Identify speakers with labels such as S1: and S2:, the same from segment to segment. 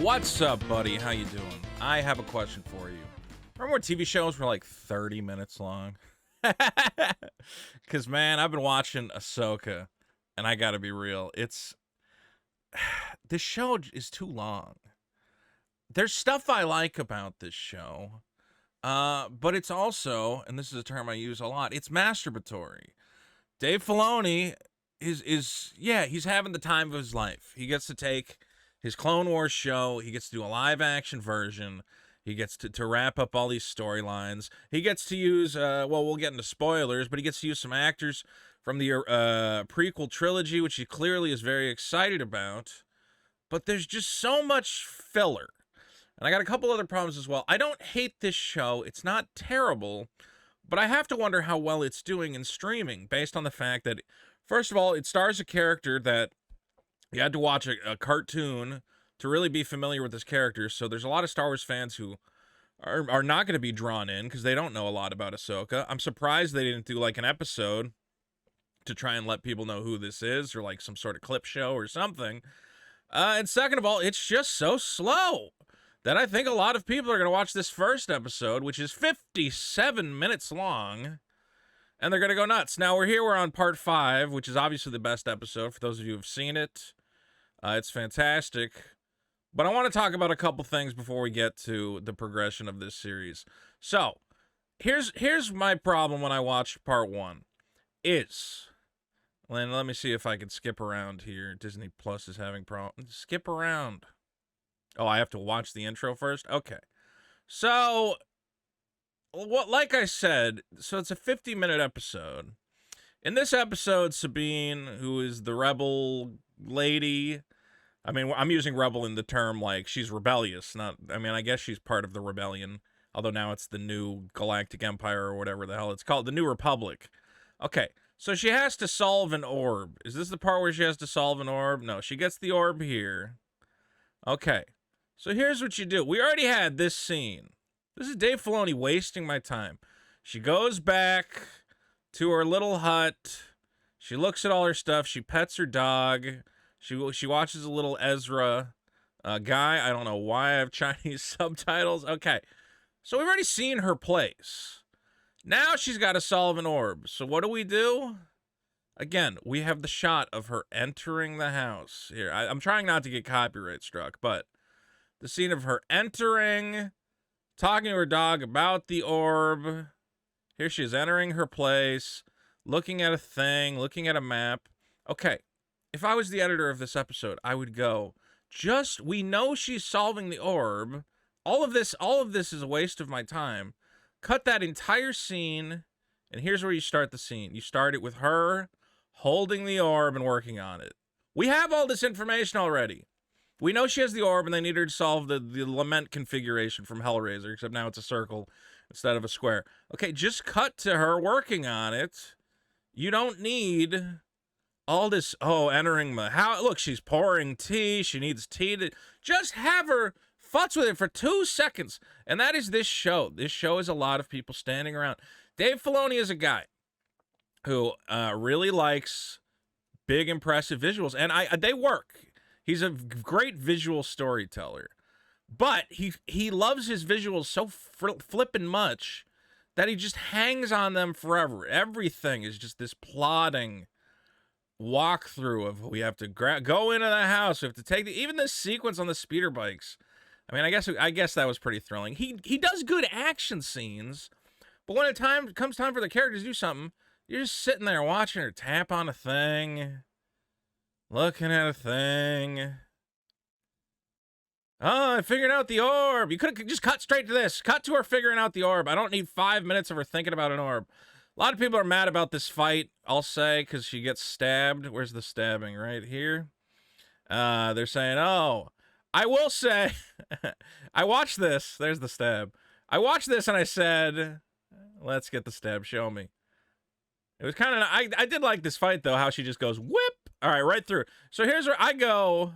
S1: What's up, buddy? How you doing? I have a question for you. Remember when TV shows were like 30 minutes long? Because, man, I've been watching Ahsoka, and I gotta be real. This show is too long. There's stuff I like about this show, but it's also, and this is a term I use a lot, it's masturbatory. Dave Filoni he's having the time of his life. He gets to take his Clone Wars show, he gets to do a live action version, he gets to wrap up all these storylines, he gets to use, we'll get into spoilers, but he gets to use some actors from the prequel trilogy, which he clearly is very excited about, but there's just so much filler. And I got a couple other problems as well. I don't hate this show, it's not terrible, but I have to wonder how well it's doing in streaming, based on the fact that, first of all, it stars a character that you had to watch a cartoon to really be familiar with this character, so there's a lot of Star Wars fans who are not going to be drawn in because they don't know a lot about Ahsoka. I'm surprised they didn't do like an episode to try and let people know who this is, or like some sort of clip show or something. And second of all, it's just so slow that I think a lot of people are going to watch this first episode, which is 57 minutes long, and they're going to go nuts. Now, we're on part 5, which is obviously the best episode for those of you who have seen it. It's fantastic. But I want to talk about a couple things before we get to the progression of this series. So, here's my problem when I watch part 1. Let me see if I can skip around here. Disney Plus is having problems. Skip around. Oh, I have to watch the intro first? Okay. So, like I said, so it's a 50-minute episode. In this episode, Sabine, who is the rebel lady, I mean, I'm using rebel in the term like she's rebellious, I guess she's part of the rebellion, although now it's the new Galactic Empire or whatever the hell it's called, the New Republic. Okay, so she has to solve an orb. Is this the part where she has to solve an orb? No, she gets the orb here. Okay, so here's what you do. We already had this scene. This is Dave Filoni wasting my time. She goes back to her little hut. She looks at all her stuff. She pets her dog. She watches a little Ezra guy. I don't know why I have Chinese subtitles. Okay, so we've already seen her place. Now she's got to solve an orb. So what do? Again, we have the shot of her entering the house. Here, I'm trying not to get copyright struck, but the scene of her entering, talking to her dog about the orb. Here she is entering her place, looking at a thing, looking at a map. Okay, if I was the editor of this episode, I would go, we know she's solving the orb. All of this is a waste of my time. Cut that entire scene, and here's where you start the scene. You start it with her holding the orb and working on it. We have all this information already. We know she has the orb, and they need her to solve the lament configuration from Hellraiser, except now it's a circle instead of a square. Okay, just cut to her working on it. You don't need all this, entering the house. Look, she's pouring tea. She needs tea to... Just have her futz with it for 2 seconds. And that is this show. This show is a lot of people standing around. Dave Filoni is a guy who really likes big, impressive visuals. And they work. He's a great visual storyteller. But he loves his visuals so flippin' much that he just hangs on them forever. Everything is just this plodding walkthrough of we have to go into the house. We have to take even this sequence on the speeder bikes. I mean, I guess that was pretty thrilling. He does good action scenes, but when comes time for the characters to do something, you're just sitting there watching her tap on a thing, looking at a thing. Oh, I figured out the orb. You could have just cut straight to this. Cut to her figuring out the orb. I don't need 5 minutes of her thinking about an orb. A lot of people are mad about this fight, I'll say, because she gets stabbed. Where's the stabbing? Right here. They're saying, I will say, I watched this. There's the stab. I watched this and I said, let's get the stab. Show me. It was kind of, I did like this fight, though, how she just goes, whip. All right, right through. So here's where I go.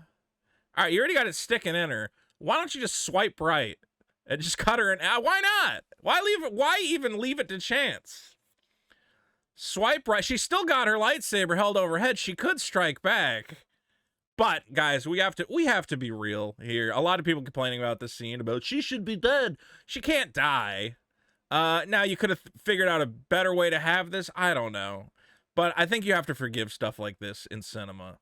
S1: All right, you already got it sticking in her. Why don't you just swipe right and just cut her in? Why not? Why even leave it to chance? Swipe right. She still got her lightsaber held over her head. She could strike back. But guys, we have to be real here. A lot of people complaining about this scene about she should be dead. She can't die. Now you could have figured out a better way to have this. I don't know. But I think you have to forgive stuff like this in cinema.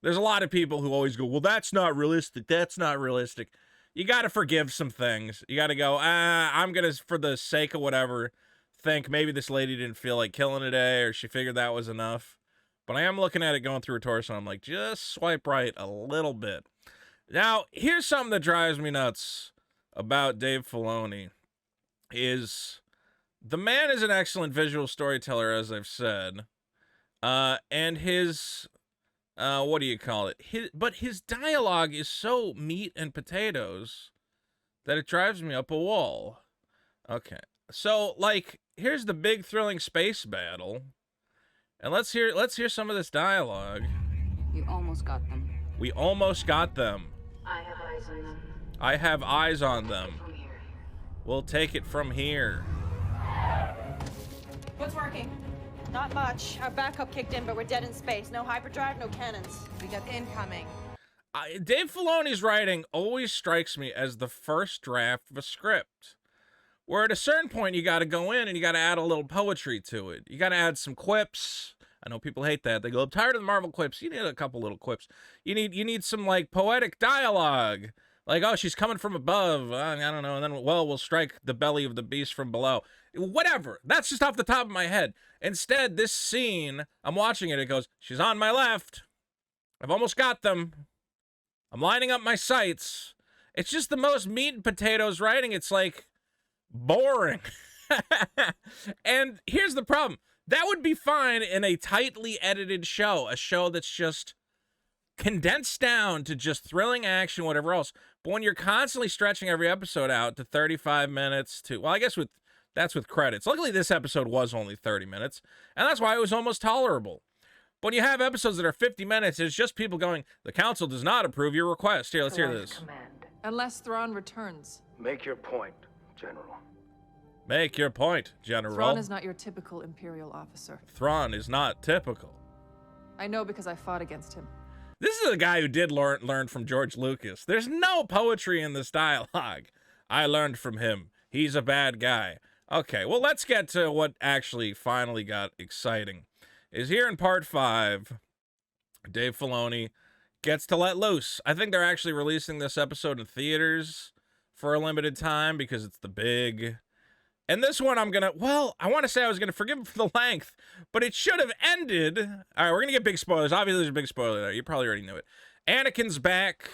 S1: There's a lot of people who always go, well, that's not realistic. That's not realistic. You got to forgive some things. You got to go, I'm going to, for the sake of whatever, think maybe this lady didn't feel like killing today or she figured that was enough. But I am looking at it going through her torso. I'm like, just swipe right a little bit. Now, here's something that drives me nuts about Dave Filoni. Is the man is an excellent visual storyteller, as I've said. And his, what do you call it? But his dialogue is so meat and potatoes that it drives me up a wall. Okay. So, like, here's the big thrilling space battle. And let's hear some of this dialogue.
S2: You almost got them.
S1: We almost got them.
S2: I have eyes on them.
S1: I have eyes on them.
S2: From here.
S1: We'll take it from here.
S3: What's working? Not much. Our backup kicked in, but we're dead in space. No hyperdrive, no cannons.
S4: We got incoming.
S1: Dave Filoni's writing always strikes me as the first draft of a script, where at a certain point you got to go in and you got to add a little poetry to it. You got to add some quips. I know people hate that. They go, I'm tired of the Marvel quips. You need a couple little quips. You need some like poetic dialogue. Like, oh, she's coming from above. I don't know. And then, well, we'll strike the belly of the beast from below. Whatever. That's just off the top of my head. Instead, this scene, I'm watching it. It goes, she's on my left. I've almost got them. I'm lining up my sights. It's just the most meat and potatoes writing. It's like boring. And here's the problem. That would be fine in a tightly edited show. A show that's just condensed down to just thrilling action, whatever else. But when you're constantly stretching every episode out to 35 minutes to, well, I guess that's with credits. Luckily, this episode was only 30 minutes, and that's why it was almost tolerable. But when you have episodes that are 50 minutes, it's just people going, the council does not approve your request. Here, let's hear this.
S4: Unless Thrawn returns.
S5: Make your point, General.
S1: Make your point, General.
S4: Thrawn is not your typical Imperial officer.
S1: Thrawn is not typical.
S4: I know because I fought against him.
S1: This is a guy who did learn from George Lucas. There's no poetry in this dialogue. I learned from him. He's a bad guy. Okay, well, let's get to what actually finally got exciting. Is here in part 5, Dave Filoni gets to let loose. I think they're actually releasing this episode in theaters for a limited time because it's the big... And this one I want to say I was going to forgive him for the length, but it should have ended. All right, we're going to get big spoilers. Obviously, there's a big spoiler there. You probably already knew it. Anakin's back.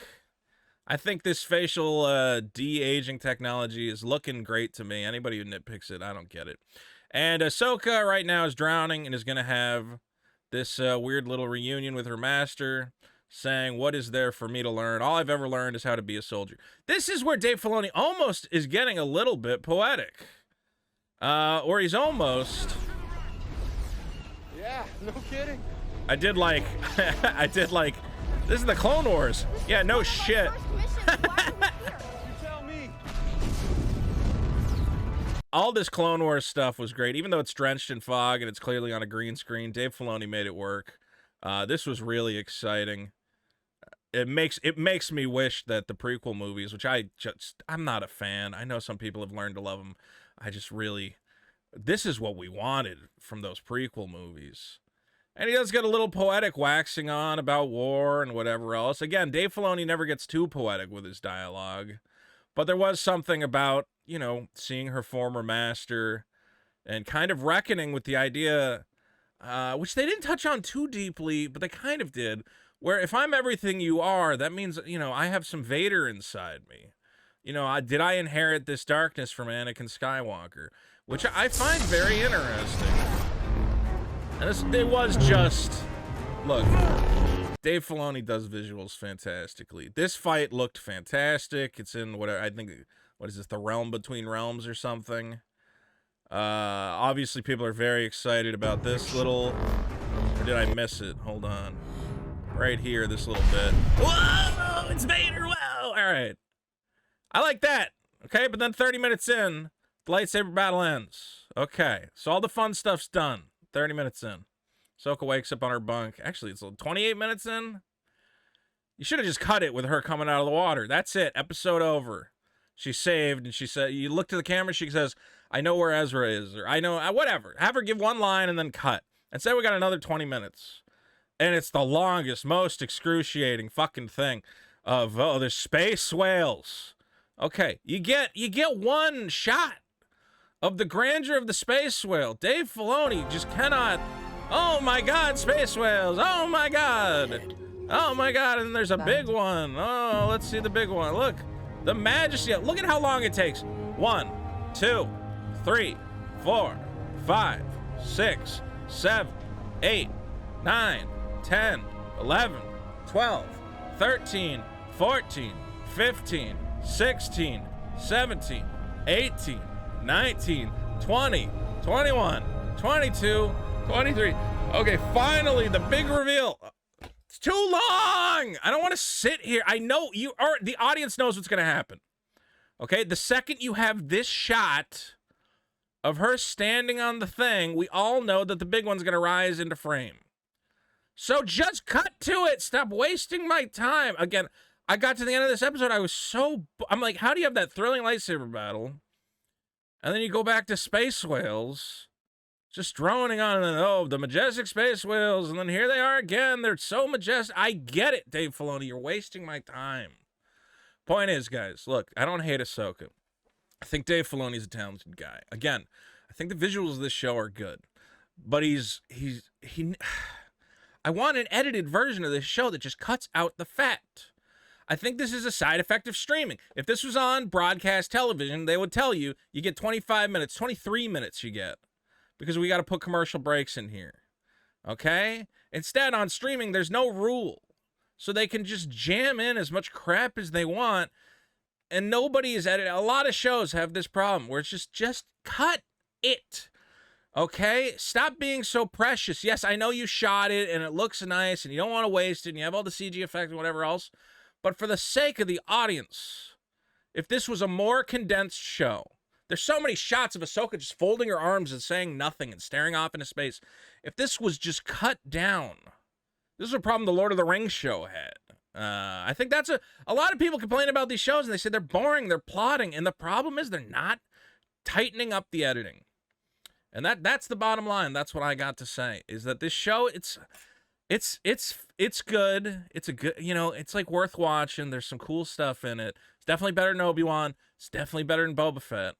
S1: I think this facial de-aging technology is looking great to me. Anybody who nitpicks it, I don't get it. And Ahsoka right now is drowning and is going to have this weird little reunion with her master, saying, what is there for me to learn? All I've ever learned is how to be a soldier. This is where Dave Filoni almost is getting a little bit poetic. Or he's almost...
S5: Yeah, no kidding.
S1: I did like, this is the Clone Wars. Yeah, no shit.
S5: You tell me.
S1: All this Clone Wars stuff was great, even though it's drenched in fog and it's clearly on a green screen. Dave Filoni made it work. This was really exciting. It makes me wish that the prequel movies, which I'm not a fan. I know some people have learned to love them. This is what we wanted from those prequel movies. And he does get a little poetic waxing on about war and whatever else. Again, Dave Filoni never gets too poetic with his dialogue. But there was something about, seeing her former master and kind of reckoning with the idea, which they didn't touch on too deeply, but they kind of did, where if I'm everything you are, that means, I have some Vader inside me. Did I inherit this darkness from Anakin Skywalker? Which I find very interesting. And it was just... Look, Dave Filoni does visuals fantastically. This fight looked fantastic. It's in what is this, the Realm Between Realms or something? Obviously, people are very excited about this little... Or did I miss it? Hold on. Right here, this little bit. Whoa! It's Vader! Whoa! All right. I like that. Okay, but then 30 minutes in, the lightsaber battle ends. Okay, so all the fun stuff's done. 30 minutes in. Ahsoka wakes up on her bunk. Actually, it's 28 minutes in. You should have just cut it with her coming out of the water. That's it. Episode over. She's saved, and she said, you look to the camera, she says, I know where Ezra is, or I know, whatever. Have her give one line and then cut. Instead, we got another 20 minutes. And it's the longest, most excruciating fucking thing of, oh, there's space whales. Okay, you get one shot of the grandeur of the space whale. Dave Filoni just cannot, oh my God, space whales, oh my God. Oh my God, and there's a big one. Oh, let's see the big one. Look, the majesty. Look at how long it takes. 1, 2, 3, 4, 5, 6, 7, 8, 9, 10, 11, 12, 13, 14, 15, 16, 17, 18, 19, 20, 21, 22, 23. Okay, finally, the big reveal. It's too long. I don't want to sit here. I know you are. The audience knows what's going to happen. Okay, the second you have this shot of her standing on the thing, we all know that the big one's going to rise into frame. So just cut to it. Stop wasting my time. Again, I got to the end of this episode. I'm like, how do you have that thrilling lightsaber battle? And then you go back to space whales. Just droning on, and then, oh, the majestic space whales, and then here they are again. They're so majestic. I get it, Dave Filoni. You're wasting my time. Point is, guys, look, I don't hate Ahsoka. I think Dave Filoni's a talented guy. Again, I think the visuals of this show are good. But I want an edited version of this show that just cuts out the fat. I think this is a side effect of streaming. If this was on broadcast television, they would tell you get 25 minutes, 23 minutes you get. Because we got to put commercial breaks in here. Okay? Instead, on streaming, there's no rule. So they can just jam in as much crap as they want. And nobody is editing. A lot of shows have this problem where it's just cut it. Okay? Stop being so precious. Yes, I know you shot it and it looks nice and you don't want to waste it and you have all the CG effects and whatever else. But for the sake of the audience, if this was a more condensed show, there's so many shots of Ahsoka just folding her arms and saying nothing and staring off into space. If this was just cut down, this is a problem the Lord of the Rings show had. I think that's a lot of people complain about these shows and they say they're boring, they're plotting, and the problem is they're not tightening up the editing. And that's the bottom line. That's what I got to say, is that this show, it's good. It's a good, it's like worth watching. There's some cool stuff in it. It's definitely better than Obi-Wan. It's definitely better than Boba Fett.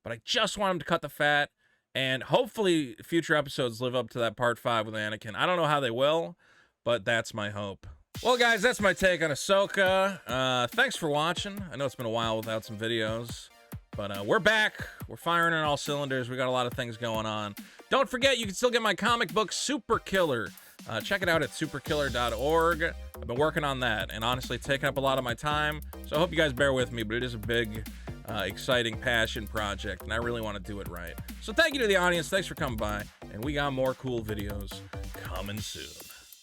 S1: But I just want him to cut the fat, and hopefully future episodes live up to that part 5 with Anakin. I don't know how they will, but that's my hope. Well, guys, that's my take on Ahsoka. Thanks for watching. I know it's been a while without some videos, but we're back. We're firing on all cylinders. We got a lot of things going on. Don't forget, you can still get my comic book, Super Killer. Check it out at superkiller.org. I've been working on that, and honestly, it's taking up a lot of my time, so I hope you guys bear with me, but it is a big, exciting passion project, and I really want to do it right. So thank you to the audience. Thanks for coming by, and we got more cool videos coming soon.